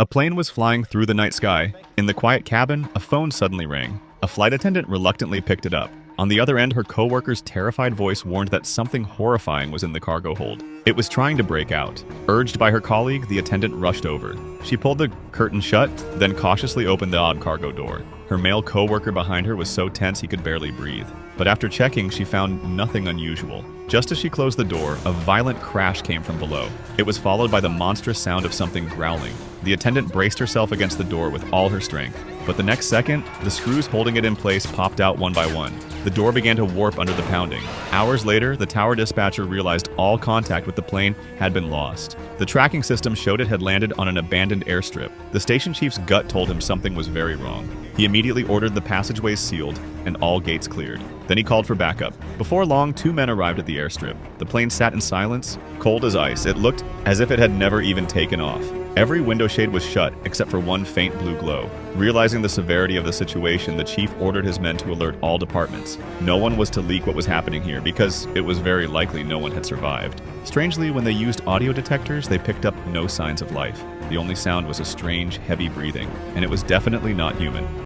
A plane was flying through the night sky. In the quiet cabin, a phone suddenly rang. A flight attendant reluctantly picked it up. On the other end, her coworker's terrified voice warned that something horrifying was in the cargo hold. It was trying to break out. Urged by her colleague, the attendant rushed over. She pulled the curtain shut, then cautiously opened the odd cargo door. Her male coworker behind her was so tense he could barely breathe. But after checking, she found nothing unusual. Just as she closed the door, a violent crash came from below. It was followed by the monstrous sound of something growling. The attendant braced herself against the door with all her strength. But the next second, the screws holding it in place popped out one by one. The door began to warp under the pounding. Hours later, the tower dispatcher realized all contact with the plane had been lost. The tracking system showed it had landed on an abandoned airstrip. The station chief's gut told him something was very wrong. He immediately ordered the passageways sealed and all gates cleared. Then he called for backup. Before long, 2 men arrived at the airstrip. The plane sat in silence, cold as ice. It looked as if it had never even taken off. Every window shade was shut except for one faint blue glow. Realizing the severity of the situation, the chief ordered his men to alert all departments. No one was to leak what was happening here because it was very likely no one had survived. Strangely, when they used audio detectors, they picked up no signs of life. The only sound was a strange, heavy breathing, and it was definitely not human.